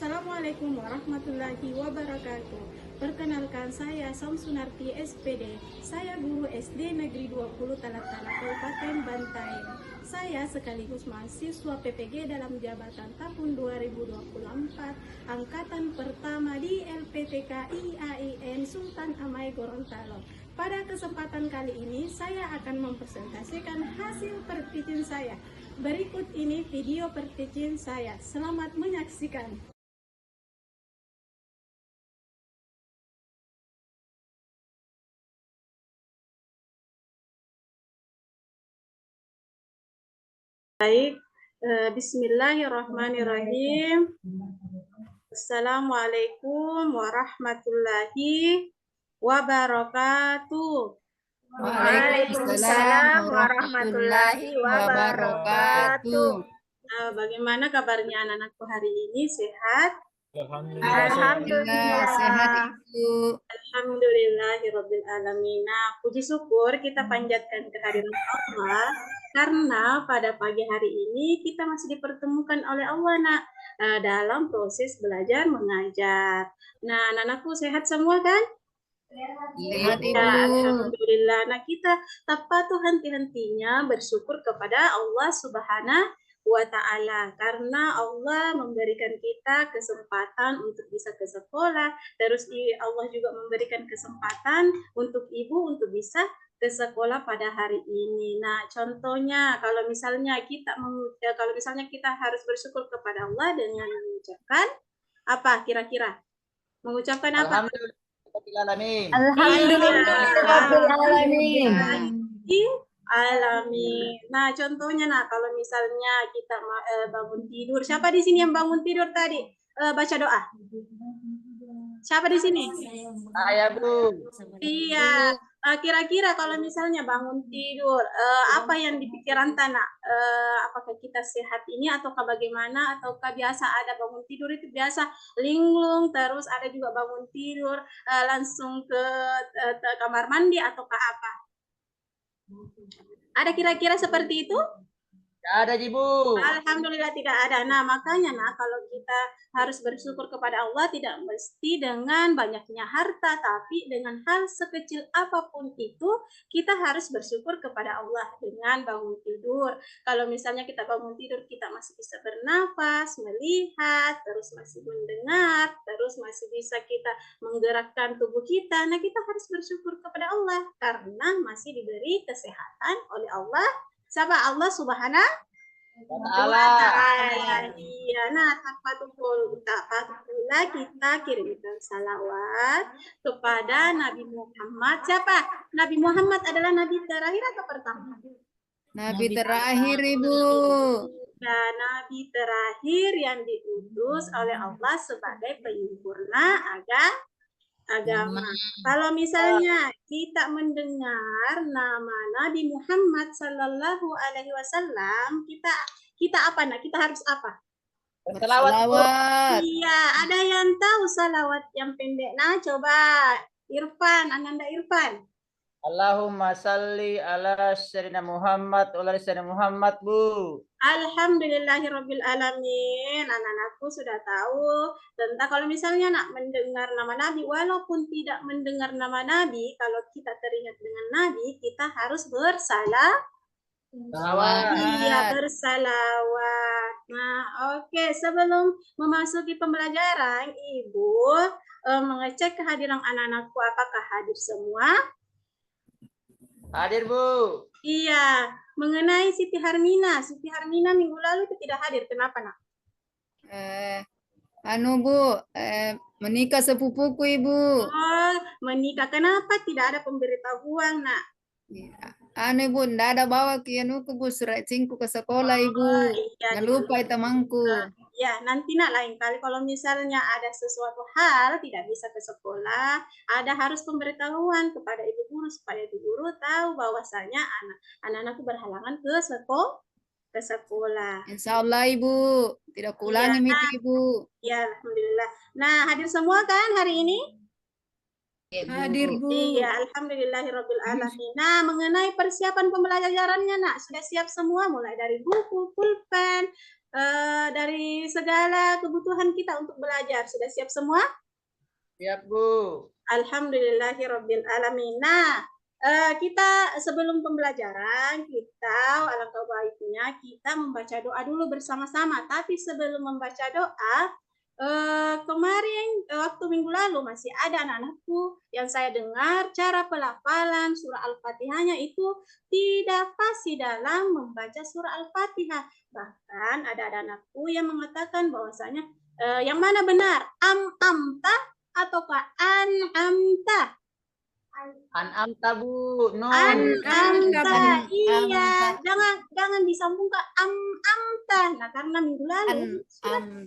Assalamualaikum warahmatullahi wabarakatuh. Perkenalkan, saya Samsunarti SPD. Saya guru SD Negeri 20 Talatala Kabupaten Bantaeng. Saya sekaligus mahasiswa PPG dalam jabatan tahun 2024 angkatan pertama di LPTK IAIN Sultan Amai Gorontalo. Pada kesempatan kali ini saya akan mempresentasikan hasil pertikin saya. Berikut ini video pertikin saya. Selamat menyaksikan. Baik, bismillahirrahmanirrahim. Assalamualaikum warahmatullahi wabarakatuh. Waalaikumsalam warahmatullahi wabarakatuh. Bagaimana kabarnya anak-anakku hari ini? Sehat? Alhamdulillah sehat Ibu. Alhamdulillahirabbil alamin. Nah, puji syukur kita panjatkan kehadiran Allah karena pada pagi hari ini kita masih dipertemukan oleh Allah dalam proses belajar mengajar. Nah, anak-anakku sehat semua kan? Sehat Ya, Ibu. alhamdulillah. Nah, kita tanpa henti-hentinya bersyukur kepada Allah Subhanahu wa ta'ala karena Allah memberikan kita kesempatan untuk bisa ke sekolah, terus Allah juga memberikan kesempatan untuk ibu untuk bisa ke sekolah pada hari ini. Nah, contohnya kalau misalnya kita harus bersyukur kepada Allah dengan mengucapkan apa kira-kira? Mengucapkan apa? Alhamdulillahirrabbilalamin. Alamin. Nah, contohnya kalau misalnya kita bangun tidur, siapa di sini yang bangun tidur tadi? Baca doa. Siapa di sini? Saya, Bu. Iya. Kira-kira kalau misalnya bangun tidur, apa yang di pikiran Tanah? Apakah kita sehat ini ataukah bagaimana? Ataukah biasa ada bangun tidur itu biasa linglung, terus ada juga bangun tidur langsung ke kamar mandi ataukah apa? Ada kira-kira seperti itu? Tidak ada, Bu. Alhamdulillah tidak ada. Nah, makanya kalau kita harus bersyukur kepada Allah tidak mesti dengan banyaknya harta, tapi dengan hal sekecil apapun itu kita harus bersyukur kepada Allah dengan bangun tidur. Kalau misalnya kita bangun tidur kita masih bisa bernafas, melihat, terus masih mendengar, terus masih bisa kita menggerakkan tubuh kita. Nah, kita harus bersyukur kepada Allah karena masih diberi kesehatan oleh Allah. Siapa? Allah Subhanahu wa ta'ala. Iya, nah tak pula kita kirimkan salawat kepada Nabi Muhammad. Siapa? Nabi Muhammad adalah nabi terakhir atau pertama? Nabi terakhir Ibu. Dan nabi terakhir yang diutus oleh Allah sebagai penyempurna agama. Kalau misalnya kita mendengar nama Nabi Muhammad Sallallahu Alaihi Wasallam, kita apa Kita harus apa? Salawat. Iya, ada yang tahu salawat yang pendek? Nah, coba Irfan, Ananda Irfan. Allahumma salli ala sayyidina Muhammad wa ala sayyidina Muhammad, Bu. Alhamdulillahirabbil alamin. Anak-anakku sudah tahu tentang kalau misalnya mendengar nama Nabi, walaupun tidak mendengar nama Nabi, kalau kita teringat dengan Nabi, kita harus bersalawat. Iya, bersalawat. Nah, oke. Sebelum memasuki pembelajaran, Ibu mengecek kehadiran anak-anakku apakah hadir semua? Hadir, Bu. Iya, mengenai Siti Harmina minggu lalu itu tidak hadir. Kenapa, Nak? Bu, menikah sepupuku Ibu. Oh, menikah. Kenapa tidak ada pemberitahuan, Nak? Ibu, ndak ada bawa ke Bu surat cingku ke sekolah Ibu. Iya, Nggak lupa temanku. Ya, nanti lain kali kalau misalnya ada sesuatu hal tidak bisa ke sekolah, ada harus pemberitahuan kepada ibu guru supaya ibu guru tahu bahwasanya anak-anakku berhalangan ke sekolah. Insya Allah Ibu, tidak kulangi mimpi Ibu. Ya, alhamdulillah. Nah, hadir semua kan hari ini? Hadir Bu. Iya, alhamdulillahirabbil alamin. Nah, mengenai persiapan pembelajarannya, Nak, sudah siap semua mulai dari buku, pulpen, dari segala kebutuhan kita untuk belajar. Sudah siap semua? Siap, Bu. Alhamdulillahirabbil alamin. Nah, kita sebelum pembelajaran, kita alangkah baiknya kita membaca doa dulu bersama-sama. Tapi sebelum membaca doa, kemarin waktu minggu lalu masih ada anak-anakku yang saya dengar cara pelafalan surah Al-Fatihahnya itu tidak fasih dalam membaca surah Al-Fatihah. Bahkan ada anakku yang mengatakan bahwasanya yang mana benar? Amta ataukah an'amta? An'amta, Bu. Nun. An'amta. Iya, Amta. jangan disambung ke amta. Nah, karena minggu lalu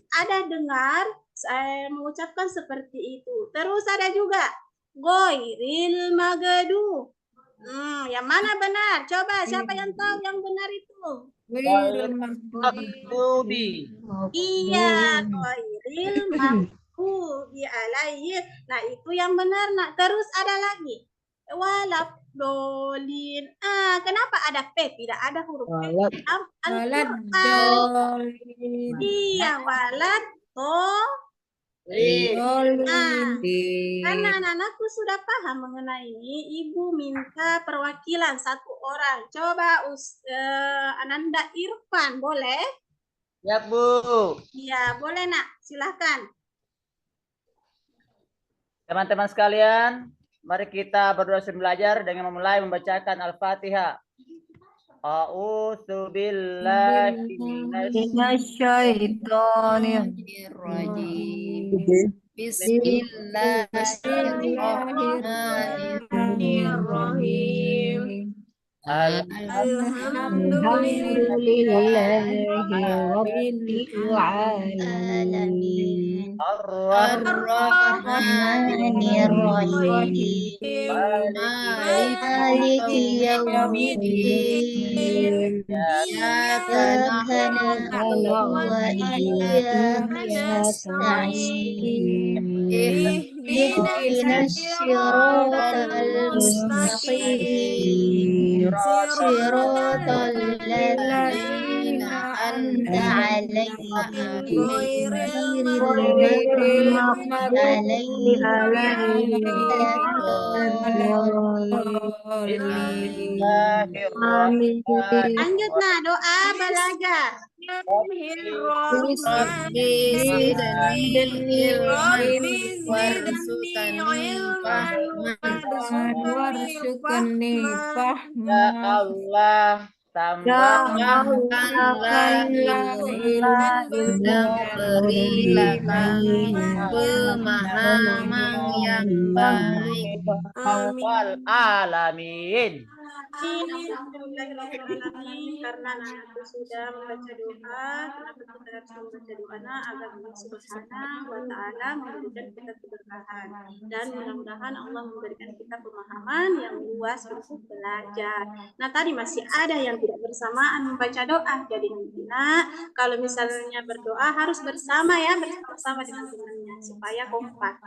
ada dengar saya mengucapkan seperti itu. Terus ada juga goiril magadu. Yang mana benar? Coba siapa yang tahu yang benar itu? Makdubi. Iya, goiril maghdubi alaihim. Nah, itu yang benar, Nak. Terus ada lagi. Walad dolin. Kenapa ada P? Tidak ada huruf P dalam Al-Quran. Iya, walad karena anak-anakku sudah paham mengenai ini, Ibu minta perwakilan satu orang. Coba Ananda Irfan, boleh? Siap, Bu. Iya, boleh, Nak. Silahkan. Teman-teman sekalian, mari kita berdoa sebelum belajar dengan memulai membacakan Al-Fatihah. A'udzu billahi minasyaitonirrajim. Bismillahirrahmanirrahim. Alhamdulillahi rabbil alamin. Ar-Rahmanir-Rahim. Maliki yaumiddin. Iyyaka na'budu wa iyyaka nasta'in. Ihdinas siratal mustaqim. Siratal ladzina an'amta 'alaihim ghairil maghdubi 'alaihim waladdallin. Lanjut, Nah, doa belajar. Rabbi zidni warzuqni fahman. Ya Allah, tambahkanlah ilmu dan berilah kami pemahaman yang baik. Wal alamin. Alhamdulillahirrahmanirrahim. Karena anakku sudah membaca doa, kenapa kita harus membaca doa agar Allah Subhanahu wa Ta'ala memberikan kita keberkahan, dan mudah-mudahan Allah memberikan kita pemahaman yang luas untuk belajar. Nah, tadi masih ada yang tidak bersamaan membaca doa, jadi kalau misalnya berdoa harus bersama ya, bersama dengan temannya supaya kompak.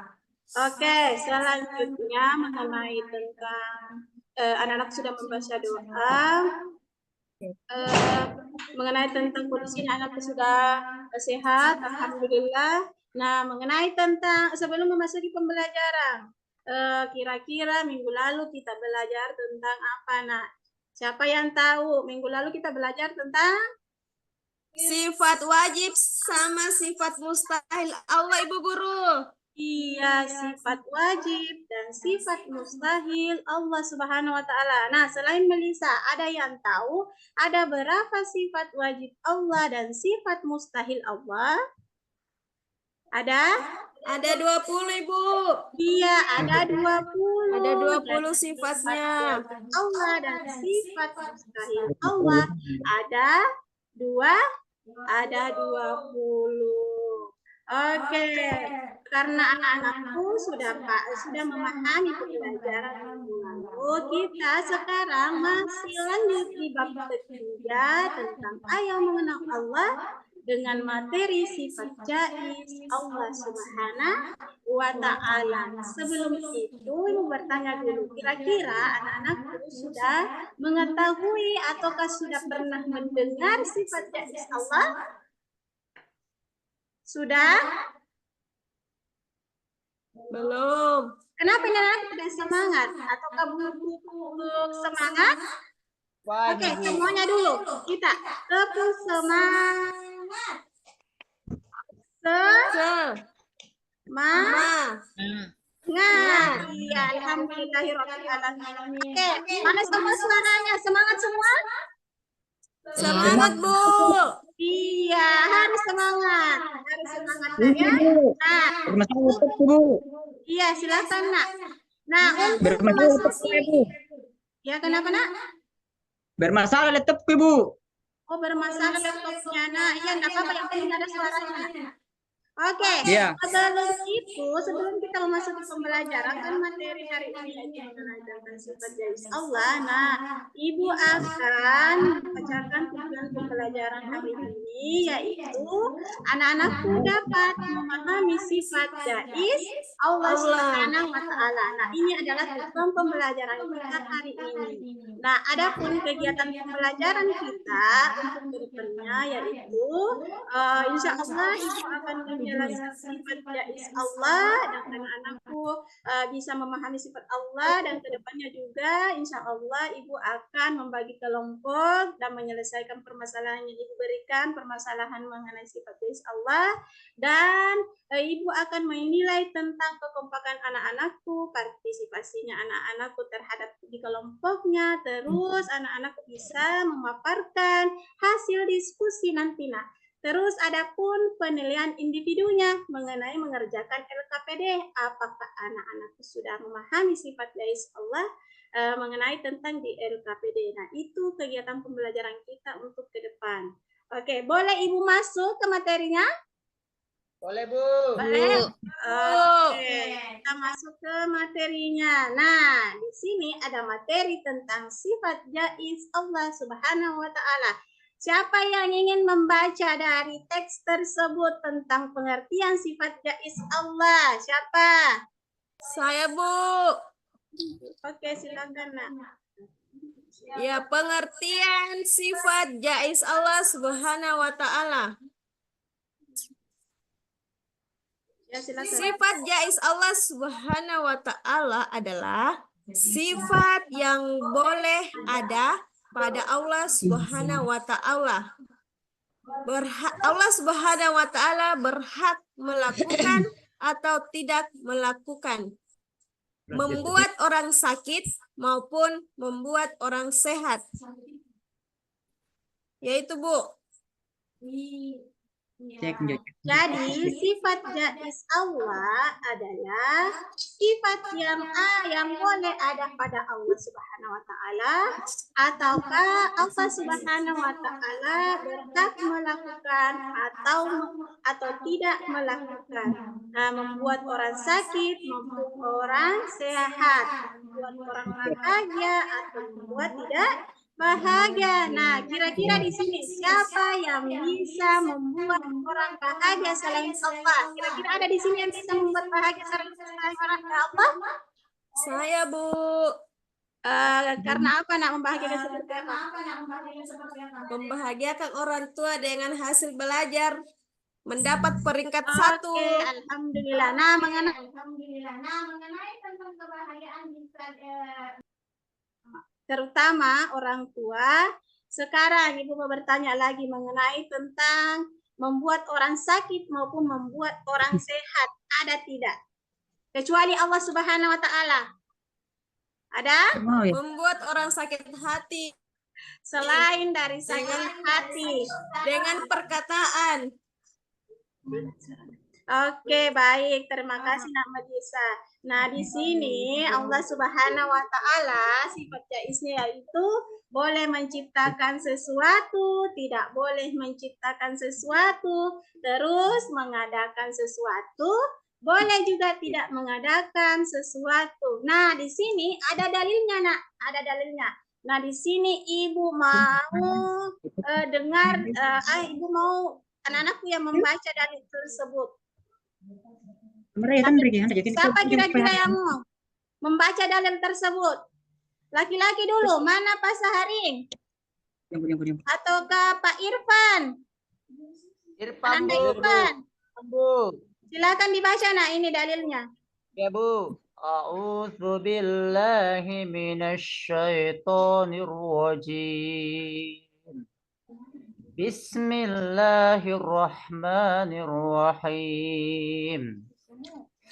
Oke, selanjutnya mengenai tentang anak-anak sudah membaca doa, mengenai tentang kondisi anakku sudah sehat, alhamdulillah. Nah, mengenai tentang sebelum memasuki pembelajaran, kira-kira minggu lalu kita belajar tentang apa, Nak? Siapa yang tahu? Minggu lalu kita belajar tentang sifat wajib sama sifat mustahil Allah, Ibu Guru. Iya, sifat wajib dan sifat mustahil Allah Subhanahu wa Ta'ala. Nah, selain Melisa, ada yang tahu ada berapa sifat wajib Allah dan sifat mustahil Allah? Ada? Ada 20, Ibu. Iya, ada 20. Ada 20 sifatnya. Allah dan sifat mustahil Allah ada 20. Oke, karena anak-anakku sudah memahami pembelajaran lalu, kita sekarang masih lanjut di bab ketiga tentang ayat mengenal Allah dengan materi sifat jaiz Allah Subhanahu wa Ta'ala. Sebelum itu, Ibu bertanya dulu, kira-kira anak-anakku sudah mengetahui ataukah sudah pernah mendengar sifat jaiz Allah? Sudah? Belum. Kenapa ini anak tidak semangat? Ataukah untuk semangat? Oke, Wajib, Bu. semuanya dulu. Kita tepuk semangat. Semangat. Ma. Iya, alhamdulillahirabbil alamin. Oke, mana semua suaranya? Semangat semua? Semangat, Bu. Iya, harus semangat. Harus semangat ya. Nah, Bermasalah tetap Bu. iya silakan nak. Nah, untuk Bermasalah tetap memasuki, Bu. ya kenapa nak? Bermasalah tetap Bu. Oh bermasalah laptopnya nak. Iya nggak apa-apa yang penting ada suaranya. Oke, Iya. sebelum kita memasuki pembelajaran kan materi hari ini yaitu mengajarkan sifat jais Allah. Nah, Ibu akan membacakan tujuan pembelajaran hari ini yaitu anak-anakku dapat memahami sifat jais Allah Subhanahu wa Ta'ala. Nah, ini adalah tujuan pembelajaran kita hari ini. Nah, adapun kegiatan pembelajaran kita untuk berikutnya yaitu insya Allah Ibu akan menjelaskan sifat jais Allah dan anak-anakku bisa memahami sifat Allah dan kedepannya juga insya Allah Ibu akan membagi kelompok dan menyelesaikan permasalahan yang Ibu berikan, permasalahan mengenai sifat jais Allah, dan Ibu akan menilai tentang kekompakan anak-anakku, partisipasinya anak-anakku terhadap di kelompoknya, terus anak-anakku bisa memaparkan hasil diskusi nanti. Nah, terus adapun penilaian individunya mengenai mengerjakan LKPD, apakah anak-anakku sudah memahami sifat jais Allah mengenai tentang di LKPD. Nah, itu kegiatan pembelajaran kita untuk ke depan. Oke, boleh Ibu masuk ke materinya? Boleh, Bu. Boleh. Oke, kita masuk ke materinya. Nah, di sini ada materi tentang sifat jais Allah Subhanahu wa Ta'ala. Siapa yang ingin membaca dari teks tersebut tentang pengertian sifat jais Allah? Siapa? Saya, Bu. Oke, silakan nak. Ya, pengertian sifat jais Allah Subhanahu wa Ta'ala. Ya, silakan. Sifat jais Allah Subhanahu wa Ta'ala adalah sifat yang boleh ada pada Allah Subhanahu wa Ta'ala. Allah Subhanahu wa Ta'ala berhak melakukan atau tidak melakukan, membuat orang sakit maupun membuat orang sehat. Yaitu, Bu. Jadi sifat jais Allah adalah sifat yang boleh ada pada Allah Subhanahu wa Ta'ala, ataukah Allah Subhanahu wa Ta'ala berhak melakukan atau tidak melakukan. Nah, membuat orang sakit, membuat orang sehat, membuat orang bahagia atau membuat tidak bahagia. Nah, kira-kira di sini siapa yang bisa membuat orang bahagia selain Allah? Kira-kira ada di sini yang bisa membuat bahagia selain orang Allah? Saya, Bu. Karena apa nak membahagiakan seperti apa? Membahagiakan orang tua dengan hasil belajar, mendapat peringkat Oke, 1. alhamdulillah. Nah, mengenai tentang kebahagiaan terutama orang tua, sekarang Ibu mau bertanya lagi mengenai tentang membuat orang sakit maupun membuat orang sehat. Ada tidak? Kecuali Allah Subhanahu wa Ta'ala. Ada? Membuat orang sakit hati Selain dari sakit hati. dengan perkataan. Oke, baik. Terima kasih Nak Majisa. Nah, di sini Allah Subhanahu wa Ta'ala sifat jaisnya yaitu boleh menciptakan sesuatu, tidak boleh menciptakan sesuatu, terus mengadakan sesuatu, boleh juga tidak mengadakan sesuatu. Nah, di sini ada dalilnya, Nak. Ada dalilnya. Nah, di sini Ibu mau dengar, Ibu mau anak-anakku yang membaca dalil tersebut. Siapa kira-kira yang mau membaca dalil tersebut? Laki-laki dulu, mana Pak Saharing? Ataukah Pak Irfan? Irfan, Anda Bu. Irfan? Bu. Silakan dibaca, nak, ini dalilnya. Ya, Bu. A'udzu billahi minasyaitonir rajim. Bismillahirrahmanirrahim.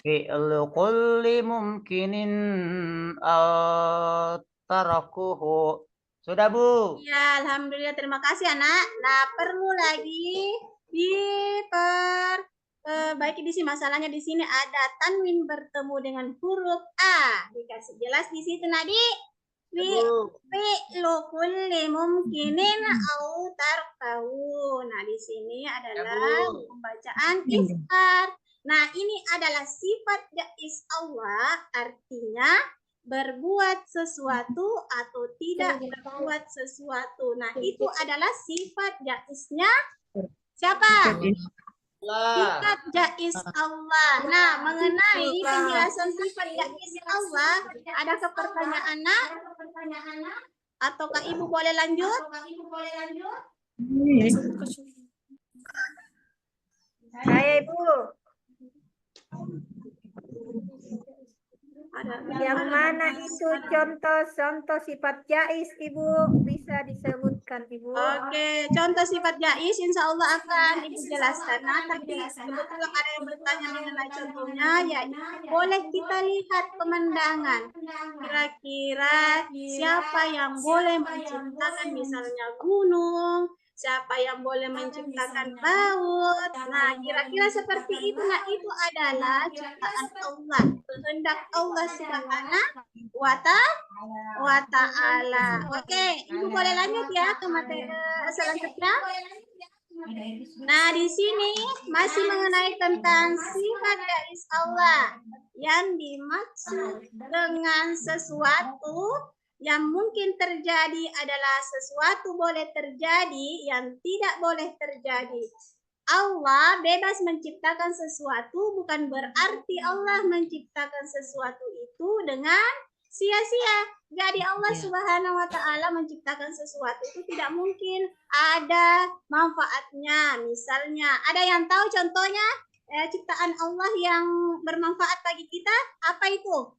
Fi'lu kulli mumkinin tarakuhu. Sudah, Bu. Ya, alhamdulillah, terima kasih, anak. Nah, perlu lagi baiki di sini, masalahnya di sini ada tanwin bertemu dengan huruf A. Dikasih jelas di situ, Nadi. Fi'lu kulli mumkinin au tarkahu. Nah, di sini adalah pembacaan iftar. Nah, ini adalah sifat jaiz Allah, artinya berbuat sesuatu atau tidak berbuat sesuatu. Nah, itu adalah sifat jaiznya siapa? Sifat jaiz Allah. Nah, mengenai penjelasan sifat jaiz Allah, adakah pertanyaan, nak? Ataukah Ibu boleh lanjut? Saya Ibu. Yang mana itu contoh sifat jaiz Ibu, bisa disebutkan Ibu? Oke, contoh sifat jaiz insya Allah akan Ibu jelaskan. Nah, tapi kebetulan ada yang bertanya mengenai contohnya, ya boleh kita lihat pemandangan. Kira-kira siapa yang boleh menciptakan misalnya gunung, siapa yang boleh menciptakan laut. Nah, kira-kira seperti itu. Nah, itu adalah ciptaan Allah, kehendak Allah Subhanahu wa ta'ala. Oke, Ibu boleh lanjut ya ke materi selanjutnya. Nah, di sini masih mengenai tentang sifat jaiz Allah. Yang dimaksud dengan sesuatu yang mungkin terjadi adalah sesuatu boleh terjadi, yang tidak boleh terjadi. Allah bebas menciptakan sesuatu, bukan berarti Allah menciptakan sesuatu itu dengan sia-sia. Jadi Allah Subhanahu wa ta'ala menciptakan sesuatu itu tidak mungkin ada manfaatnya. Misalnya, ada yang tahu contohnya ciptaan Allah yang bermanfaat bagi kita? Apa itu?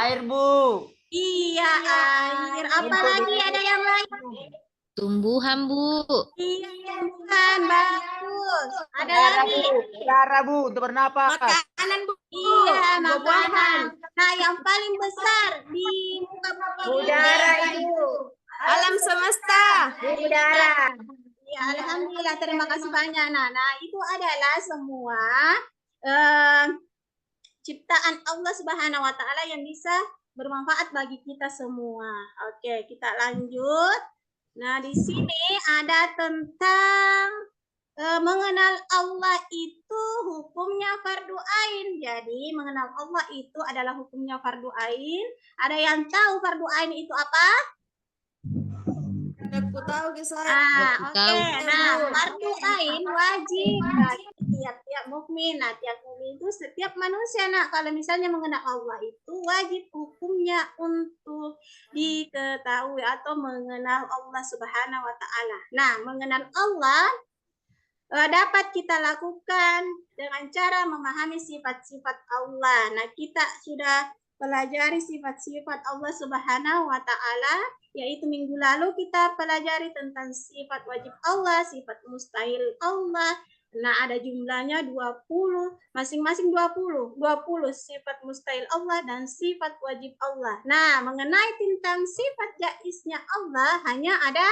Air, Bu. Iya, air. Apalagi ada yang lain? Tumbuhan, Bu. Iya, tumbuhan. Bagus. Ada lagi? Udara, Bu, untuk bernapas. Makanan, Bu. Iya, makanan. Nah, yang paling besar di muka bumi Udara Ibu. Alam semesta. Udara. Ya, alhamdulillah, terima kasih banyak. Nah, itu adalah semua ciptaan Allah Subhanahu wa ta'ala yang bisa bermanfaat bagi kita semua. Oke, kita lanjut. Nah, di sini ada tentang mengenal Allah itu hukumnya fardu ain. Jadi, mengenal Allah itu adalah hukumnya fardu ain. Ada yang tahu fardu ain itu apa? Aku tahu saya. Oke. Nah, fardu ain wajib bagi tiap-tiap mukmin. Nah, tiap mukmin itu setiap manusia, nak. Kalau misalnya mengenal Allah itu wajib hukumnya untuk diketahui atau mengenal Allah Subhanahu wa ta'ala. Nah, mengenal Allah dapat kita lakukan dengan cara memahami sifat-sifat Allah. Nah, kita sudah pelajari sifat-sifat Allah Subhanahu wa ta'ala, yaitu minggu lalu kita pelajari tentang sifat wajib Allah, sifat mustahil Allah. Nah, ada jumlahnya 20, masing-masing 20 sifat mustahil Allah dan sifat wajib Allah. Nah, mengenai tentang sifat jaiznya Allah hanya ada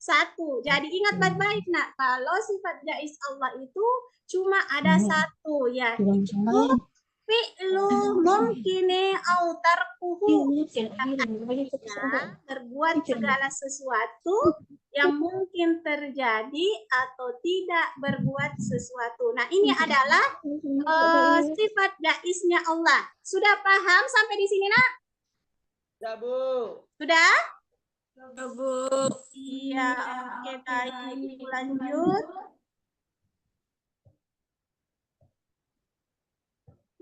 satu. Jadi ingat baik-baik, nak, kalau sifat jaiz Allah itu cuma ada satu, yaitu fi'lu mumkini au tarkuhu. Artinya berbuat segala sesuatu yang mungkin terjadi atau tidak berbuat sesuatu. Nah, ini adalah sifat jaiznya Allah. Sudah paham sampai di sini, nak? Sudah, Bu. Sudah? Bu. Iya, oke, baik. Ibu lanjut.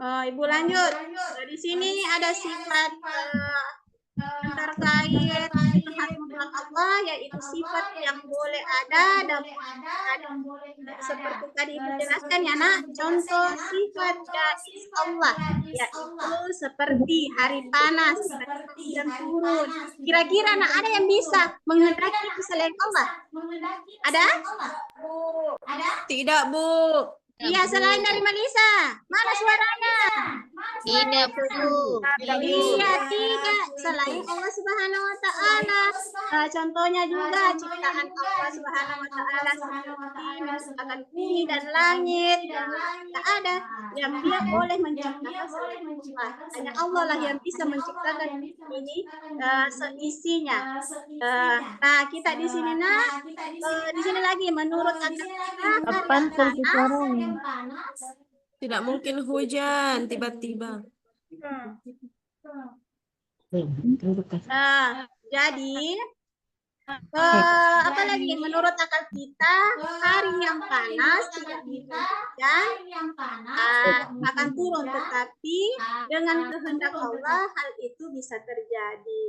Ibu lanjut. Di sini ada sifat yang terkait hak mutlak Allah, yaitu sifat yang boleh ada dan seperti tadi Ibu jelaskan ya nak, contoh sifat jaiz Allah, yaitu seperti hari panas, hujan turun. Kira-kira nak ada yang bisa menghendaki itu selain Allah? Ada? Tidak, Bu. Iya, selain dari Malisa. Mana suaranya? Tidak, Bu. Iya, tidak. Selain Allah Subhanahu wa Ta'ala. Contohnya juga ciptaan Allah Subhanahu wa Ta'ala seperti menciptakan bumi dan langit. Tak ada yang dia boleh menciptakan selain Allah. Hanya Allah lah yang bisa menciptakan ini seisinya. Nah, kita di sini di sini lagi menurut akal kita Tidak mungkin hujan tiba-tiba. Nah, jadi apa lagi? Menurut akal kita, hari yang panas tidak hujan akan turun, tetapi dengan kehendak Allah hal itu bisa terjadi.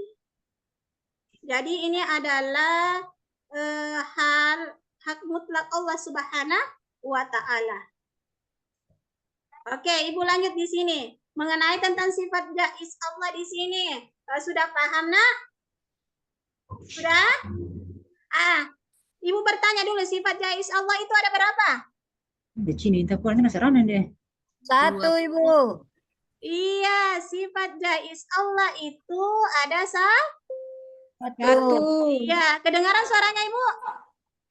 Jadi ini adalah hak mutlak Allah Subhanahu wa Ta'ala. Oke, Ibu lanjut di sini. Mengenai tentang sifat jaiz Allah di sini. Sudah paham, nak? Sudah? Ibu bertanya dulu, sifat jaiz Allah itu ada berapa? Di sini kita pulang nasaranan deh. 1, Ibu. Iya, sifat jaiz Allah itu ada 1. Iya, kedengaran suaranya Ibu?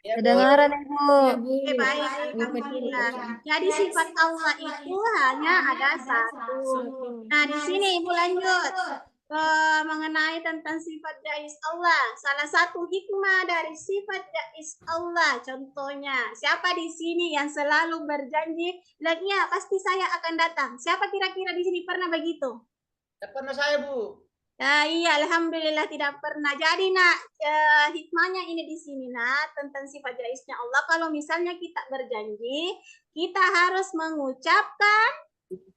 Kedengaran, Ibu. Oke, baik. Alhamdulillah. Jadi sifat Allah itu hanya ada 1. Nah, di sini Ibu lanjut mengenai tentang sifat jaiz Allah. Salah satu hikmah dari sifat jaiz Allah, contohnya, siapa di sini yang selalu berjanji, ya pasti saya akan datang. Siapa kira-kira di sini pernah begitu? Tidak pernah saya, Bu. Iya, alhamdulillah tidak pernah. Jadi nak, hikmahnya ini di sini nak tentang sifat jaiznya Allah. Kalau misalnya kita berjanji, kita harus mengucapkan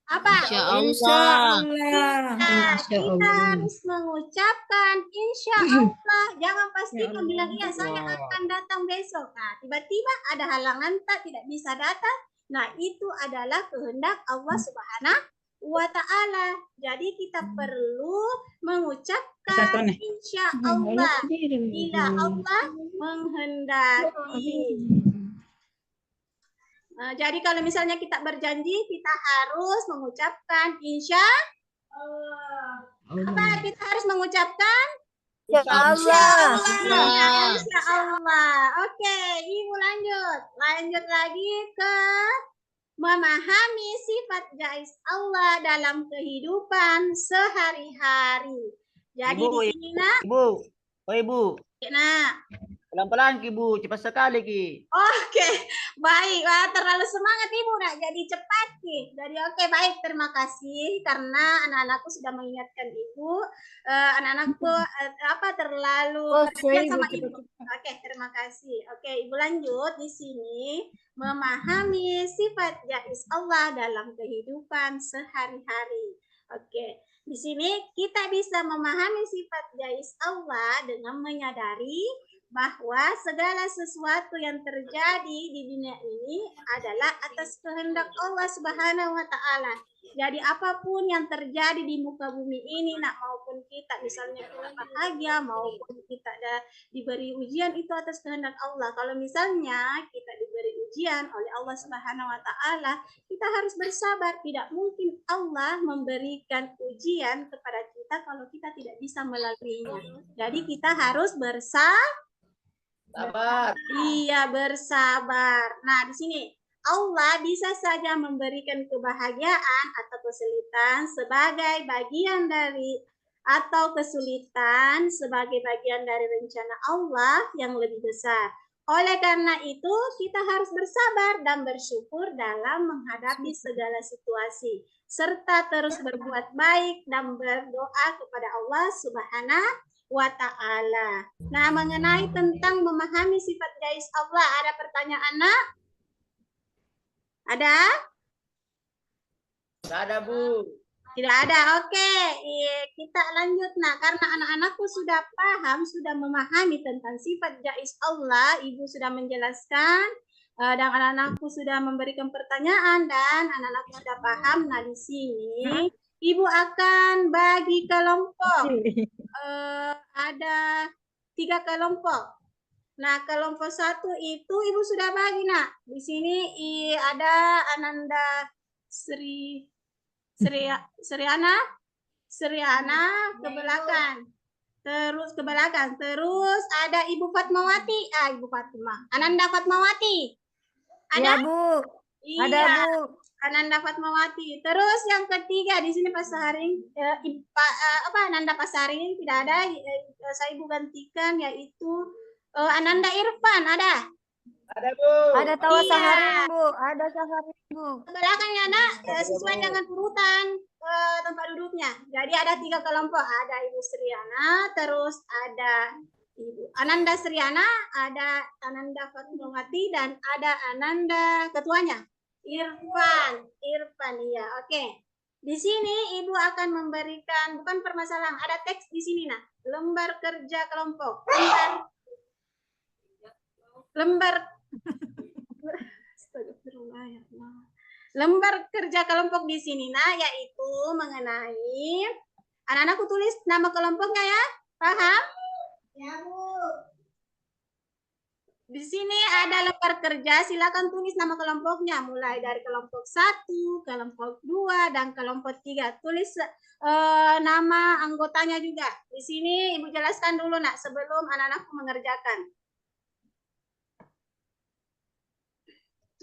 apa? Insya Insya Allah. Allah. Nah, kita harus mengucapkan insya Allah. Jangan pastikan bilang iya saya akan datang besok. Nah, tiba-tiba ada halangan tak tidak bisa datang. Nah, itu adalah kehendak Allah Subhanahu wa Ta'ala. Jadi kita perlu mengucapkan insya Allah bila Allah menghendaki. Jadi kalau misalnya kita berjanji, kita harus mengucapkan insya Allah. Apa kita harus mengucapkan? Allah. Insya Allah. Oke, Ibu lanjut. Lanjut lagi ke memahami sifat jaiz Allah dalam kehidupan sehari-hari. Jadi Ibu, di sini nak, Ibu. Oh, Ibu. nak. Pelan-pelan, Ibu. Cepat sekali, Ki. Oke, baik. Wah, terlalu semangat Ibu nak jadi cepat Ki. Jadi oke, baik, terima kasih karena anak-anakku sudah mengingatkan Ibu. Anak-anakku terlalu perhatian sama Ibu. Oke, terima kasih. Oke, Ibu lanjut di sini memahami sifat jaiz Allah dalam kehidupan sehari-hari. Oke, di sini kita bisa memahami sifat jaiz Allah dengan menyadari bahwa segala sesuatu yang terjadi di dunia ini adalah atas kehendak Allah Subhanahu wa Ta'ala. Jadi apapun yang terjadi di muka bumi ini, nak maupun kita misalnya kita bahagia maupun kita diberi ujian, itu atas kehendak Allah. Kalau misalnya kita diberi ujian oleh Allah Subhanahu wa Ta'ala, kita harus bersabar. Tidak mungkin Allah memberikan ujian kepada kita kalau kita tidak bisa melaluinya. Jadi kita harus bersabar. Iya, bersabar. Nah, di sini Allah bisa saja memberikan kebahagiaan atau kesulitan sebagai bagian dari atau kesulitan sebagai bagian dari rencana Allah yang lebih besar. Oleh karena itu, kita harus bersabar dan bersyukur dalam menghadapi segala situasi, serta terus berbuat baik dan berdoa kepada Allah Subhanahu wa Ta'ala. Nah, mengenai tentang memahami sifat jaiz Allah, ada pertanyaan, nak? Ada? Tidak ada, Bu. Tidak ada. Oke, kita lanjut. Nah, karena anak-anakku sudah paham, sudah memahami tentang sifat jais Allah, Ibu sudah menjelaskan, dan anak-anakku sudah memberikan pertanyaan, dan anak-anakku sudah paham. Nah, di sini Ibu akan bagi kelompok. Ada 3 kelompok. Nah, kelompok 1 itu Ibu sudah bagi, Nak. Di sini ada Ananda Sriana ke belakang. Terus ada Ibu Fatmawati. Ibu Fatma. Ananda Fatmawati. Ya, Ada? Bu. Ada, Iya. Bu. Ananda Fatmawati. Terus yang ketiga di sini Pasaring, Ananda Pasaring tidak ada. Saya Ibu gantikan yaitu Ananda Irfan ada. Ada, Bu. Ada Tawa Iya. Saharin, Bu. Ada Saharin, Bu. Belakangnya Nak sesuai dengan urutan tempat duduknya. Jadi ada 3 kelompok. Ada Ibu Sriana, terus ada Ibu Ananda Sriana, ada Ananda Fatmawati, dan ada Ananda ketuanya. Irfan, iya, oke. Di sini Ibu akan memberikan bukan permasalahan, ada teks di sini, Nak. Lembar kerja kelompok. Lembar kerja kelompok di sini, Nah, yaitu mengenai anak-anakku tulis nama kelompoknya ya. Paham? Ya, Bu. Di sini ada lembar kerja, silakan tulis nama kelompoknya mulai dari kelompok 1, kelompok 2, dan kelompok 3. Tulis nama anggotanya juga. Di sini Ibu jelaskan dulu, Nak, sebelum anak-anakku mengerjakan.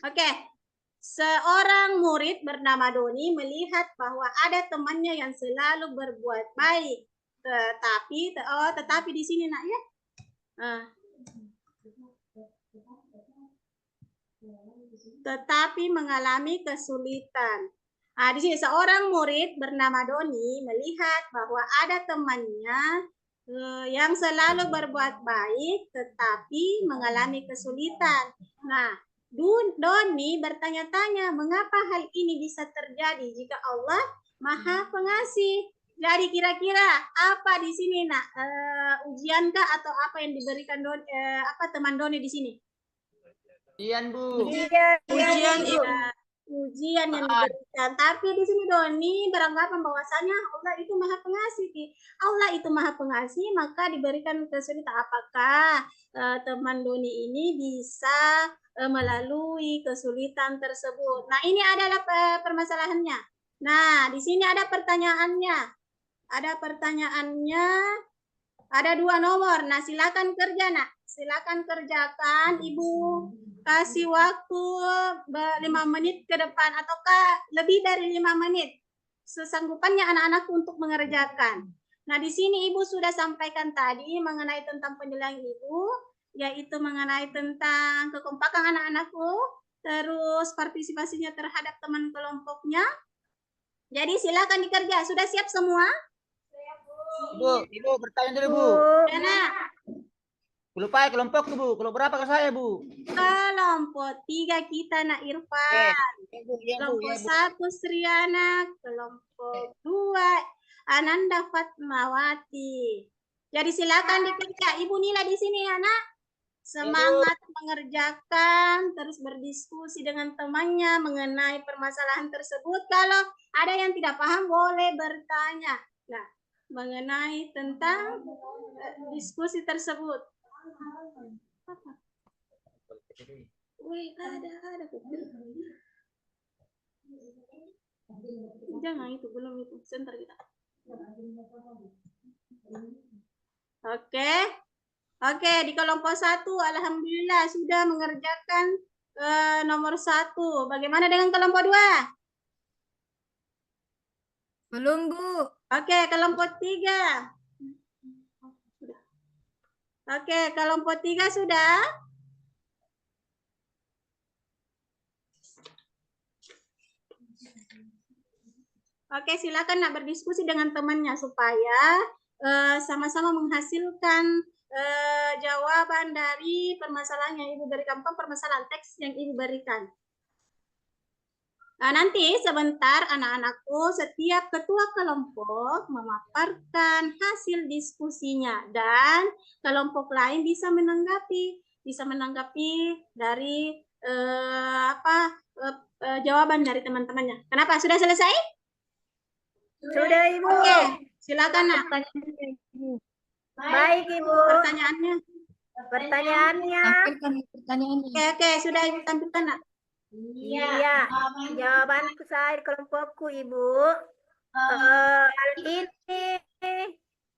Oke. Seorang murid bernama Doni melihat bahwa ada temannya yang selalu berbuat baik. Tetapi di sini, Nak, ya. Tetapi mengalami kesulitan. Di sini seorang murid bernama Doni melihat bahwa ada temannya yang selalu berbuat baik tetapi mengalami kesulitan. Nah, Doni bertanya-tanya mengapa hal ini bisa terjadi jika Allah Maha Pengasih. Jadi kira-kira apa di sini, Nak? Ujiankah atau apa yang diberikan teman Doni di sini? Ujian, Bu. Ujian yang diberikan. Tapi di sini Doni beranggapan bahwasanya Allah itu Maha Pengasih. Allah itu Maha Pengasih, maka diberikan kesulitan. Apakah teman Doni ini bisa melalui kesulitan tersebut? Nah, ini adalah permasalahannya. Nah, di sini ada pertanyaannya. Ada 2 nomor. Nah, silakan kerja, Nak. Silakan kerjakan. Ibu kasih waktu 5 menit ke depan ataukah lebih dari 5 menit. Sesanggupannya anak-anak untuk mengerjakan. Nah, di sini Ibu sudah sampaikan tadi mengenai tentang penilaian Ibu, yaitu mengenai tentang kekompakan anak-anakku, terus partisipasinya terhadap teman kelompoknya. Jadi silakan dikerja. Sudah siap semua? Ibu bertanya dulu, Bu. Lupa kelompok tuh, Bu. Kelompok berapa ke saya, Bu? Kelompok 3 kita, Nak Irfan. Kelompok 1 Sriana, kelompok 2 Ananda Fatmawati. Jadi silakan dikerja. Ibu nilai di sini ya, Nak. Semangat mengerjakan, terus berdiskusi dengan temannya mengenai permasalahan tersebut. Kalau ada yang tidak paham boleh bertanya. Nah, mengenai tentang diskusi tersebut. Wih, ada. Jangan itu, belum itu. Sebentar kita. Oke, di kelompok 1 alhamdulillah sudah mengerjakan nomor 1. Bagaimana dengan kelompok 2? Belum, Bu. Oke, kelompok 3. Oke, kelompok 3 sudah? Oke, silakan Nak berdiskusi dengan temannya supaya sama-sama menghasilkan jawaban dari permasalahan yang Ibu berikan, permasalahan teks yang Ibu berikan. Nanti sebentar anak-anakku setiap ketua kelompok memaparkan hasil diskusinya dan kelompok lain bisa menanggapi dari jawaban dari teman-temannya. Kenapa? Sudah selesai? Sudah, Ibu. Oke, silakan Nak. Baik, Ibu. Pertanyaannya. Pertanyaannya. Tampilkan pertanyaannya. Oke, sudah Ibu tampilkan Nak. Iya. Jawabanku saya di kelompokku, Ibu. Hal ini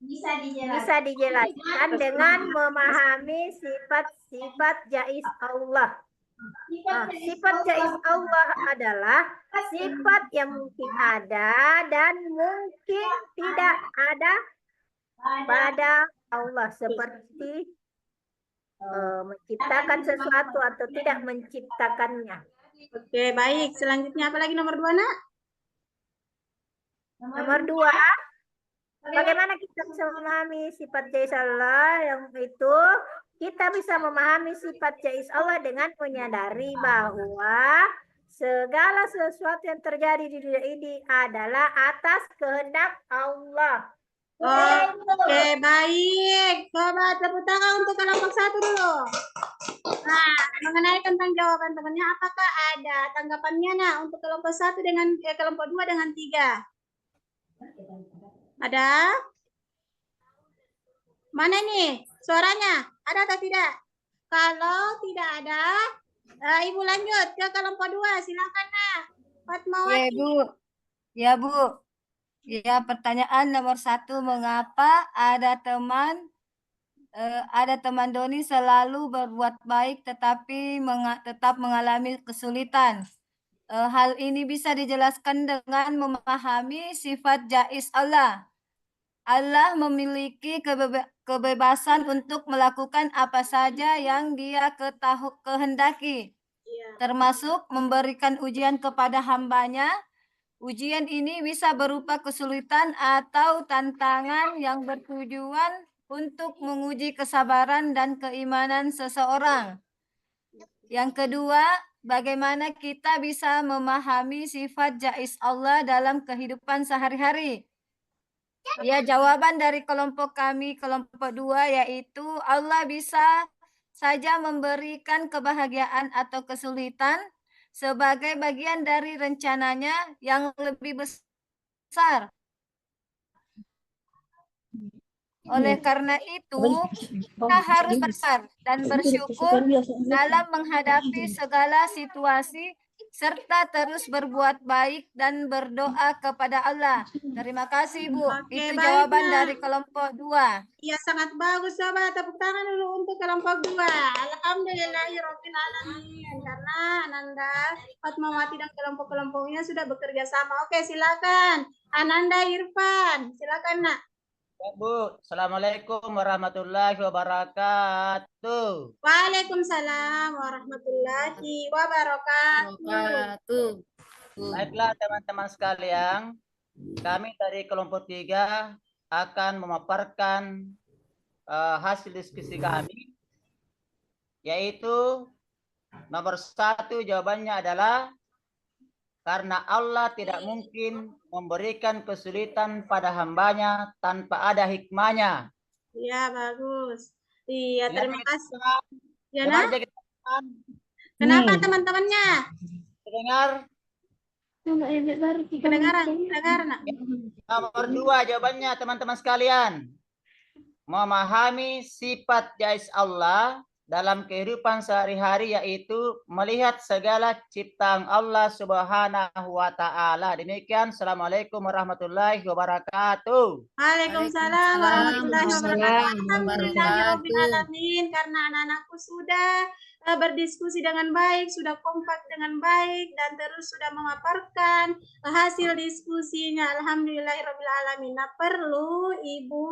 bisa dijelaskan dengan memahami sifat-sifat jaiz Allah. Sifat jaiz Allah adalah sifat yang mungkin ada dan mungkin tidak ada pada Allah, seperti menciptakan sesuatu atau tidak menciptakannya. Oke, baik. Selanjutnya apa lagi nomor 2, Nak? Nomor 2, bagaimana kita bisa memahami sifat jaiz Allah? Yang itu kita bisa memahami sifat jaiz Allah dengan menyadari bahwa segala sesuatu yang terjadi di dunia ini adalah atas kehendak Allah. Oke, baik. Coba tepuk tangan untuk kelompok 1 dulu. Nah, mengenai tentang jawaban temannya, apakah ada tanggapannya Nak untuk kelompok 1 dengan kelompok 2 dengan 3? Ada? Mana nih suaranya? Ada atau tidak? Kalau tidak ada, Ibu lanjut ke kelompok 2. Silakan Nak. Fatmawati. Ya, Bu. Ya, Bu. Ya, pertanyaan nomor 1, mengapa ada teman Doni selalu berbuat baik tetapi tetap mengalami kesulitan? Hal ini bisa dijelaskan dengan memahami sifat jaiz Allah. Allah memiliki kebebasan untuk melakukan apa saja yang Dia kehendaki, termasuk memberikan ujian kepada hambanya. Ujian ini bisa berupa kesulitan atau tantangan yang bertujuan untuk menguji kesabaran dan keimanan seseorang. Yang kedua, bagaimana kita bisa memahami sifat jaiz Allah dalam kehidupan sehari-hari? Ya, jawaban dari kelompok kami, kelompok 2, yaitu Allah bisa saja memberikan kebahagiaan atau kesulitan sebagai bagian dari rencananya yang lebih besar. Oleh karena itu, kita harus bersabar dan bersyukur dalam menghadapi segala situasi serta terus berbuat baik dan berdoa kepada Allah. Terima kasih, Bu. Oke, Itu baik, jawaban Nak. dari kelompok 2. Iya, sangat bagus. Coba tepuk tangan dulu untuk kelompok 2. Alhamdulillahirrahmanirrahim. Karena Ananda, Fatmawati dan kelompok-kelompoknya sudah bekerja sama. Oke, silakan. Ananda Irfan. Silakan, Nak. Ya, Bu. Assalamualaikum warahmatullahi wabarakatuh. Waalaikumsalam warahmatullahi wabarakatuh. Baiklah teman-teman sekalian, kami dari kelompok 3 akan memaparkan hasil diskusi kami, yaitu nomor 1 jawabannya adalah karena Allah tidak mungkin memberikan kesulitan pada hambanya tanpa ada hikmahnya. Iya, bagus. Iya, terima kasih. Ya, Dengar Nak? aja kita. Kenapa teman-temannya? Dengar. Kedengaran, Nak. Nomor 2 jawabannya teman-teman sekalian. Memahami sifat jaiz Allah dalam kehidupan sehari-hari, yaitu melihat segala ciptaan Allah Subhanahu wa Ta'ala. Demikian, Assalamualaikum warahmatullahi wabarakatuh. Waalaikumsalam warahmatullahi wabarakatuh. Alhamdulillahirrahmanirrahim. Karena anak-anakku sudah berdiskusi dengan baik, sudah kompak dengan baik, dan terus sudah memaparkan hasil diskusinya. Alhamdulillahirrahmanirrahim. Nah, perlu Ibu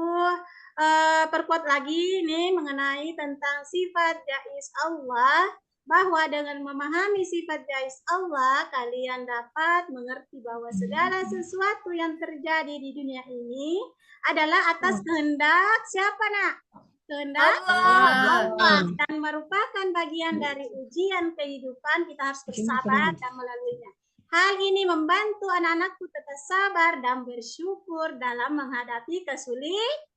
perkuat lagi nih mengenai tentang sifat jaiz Allah, bahwa dengan memahami sifat jaiz Allah, kalian dapat mengerti bahwa segala sesuatu yang terjadi di dunia ini adalah atas kehendak siapa, Nak? Kehendak Allah, dan merupakan bagian dari ujian kehidupan. Kita harus bersabar dan melaluinya. Hal ini membantu anak-anakku tetap sabar dan bersyukur dalam menghadapi kesulitan.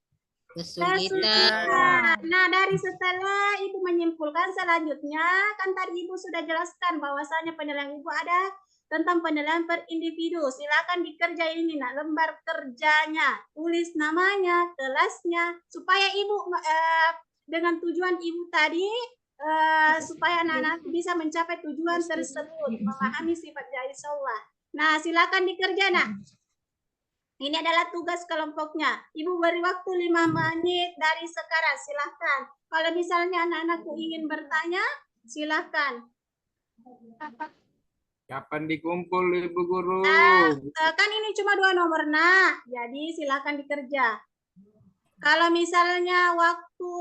Nah, dari setelah Ibu menyimpulkan selanjutnya, kan tadi Ibu sudah jelaskan bahwasanya penilaian Ibu ada tentang penilaian per individu. Silakan dikerjain ini, nak, lembar kerjanya, tulis namanya, kelasnya, supaya Ibu dengan tujuan Ibu tadi supaya anak-anak bisa mencapai tujuan tersebut, memahami sifat jais Allah. Nah, silakan dikerja, nak. Ini adalah tugas kelompoknya. Ibu beri waktu 5 menit dari sekarang, silahkan. Kalau misalnya anak-anakku ingin bertanya, silahkan. Kapan dikumpul Ibu Guru? Kan ini cuma 2 nomor, nak. Jadi silahkan dikerja. Kalau misalnya waktu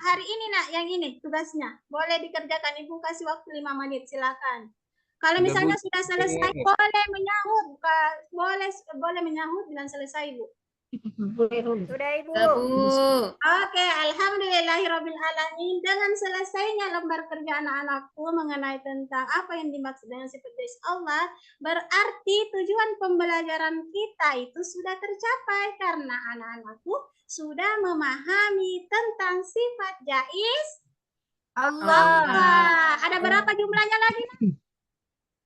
hari ini, nak, yang ini tugasnya, boleh dikerjakan. Ibu kasih waktu 5 menit, silakan. Kalau misalnya sudah selesai, boleh menyahut, boleh menyahut bilang selesai, Bu. Sudah, Ibu. Oke, alhamdulillahirabbil alamin. Dengan selesainya lembar kerja anak-anakku mengenai tentang apa yang dimaksud dengan sifat jais Allah, berarti tujuan pembelajaran kita itu sudah tercapai karena anak-anakku sudah memahami tentang sifat jais Allah. Ada berapa jumlahnya lagi?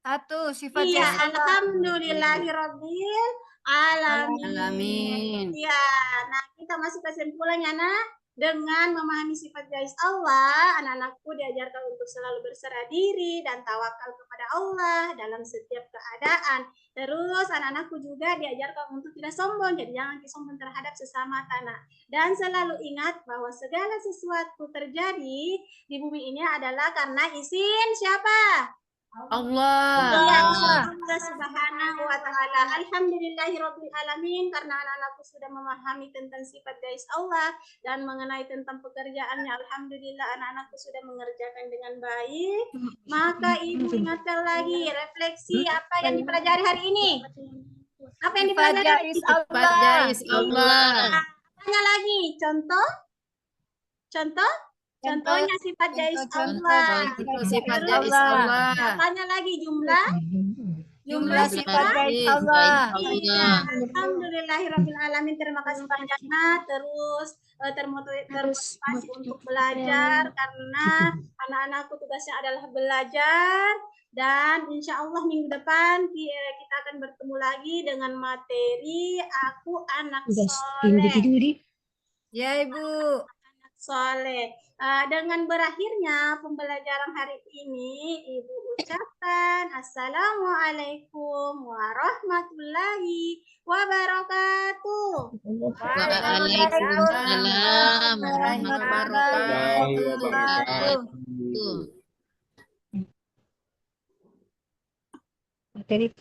1, sifat Iya, jais Allah. alhamdulillahirabbil alamin. Ya, nah kita masuk kesimpulannya, nak. Dengan memahami sifat jais Allah, anak-anakku diajarkan untuk selalu berserah diri dan tawakal kepada Allah dalam setiap keadaan. Terus anak-anakku juga diajarkan untuk tidak sombong, jadi jangan sombong terhadap sesama tanah. Dan selalu ingat bahwa segala sesuatu terjadi di bumi ini adalah karena izin siapa? Allah. Iya, Allah Subhanahu wa Ta'ala. Alhamdulillahirabbil alamin, karena anak-anakku sudah memahami tentang sifat jais Allah dan mengenai tentang pekerjaannya. Alhamdulillah anak-anakku sudah mengerjakan dengan baik. Maka Ibu ingatkan lagi refleksi apa yang dipelajari hari ini. Apa yang Sifat dipelajari? jais Allah. Jais Allah. Tanya lagi, contoh? Contohnya sifat jais Allah. Sifat Terus, jais Allah. tanya lagi jumlah Jumlah sifat jais Allah. Iya, alhamdulillahirabbil alamin. Terima kasih banyaknya. Terus termotivasi untuk belajar karena anak-anakku tugasnya adalah belajar. Dan insya Allah minggu depan kita akan bertemu lagi dengan materi Aku Anak Soleh. Ya, Ibu. Soleh. Dengan berakhirnya pembelajaran hari ini, Ibu ucapkan Assalamualaikum warahmatullahi wabarakatuh. Waalaikumsalam warahmatullahi wabarakatuh. Materi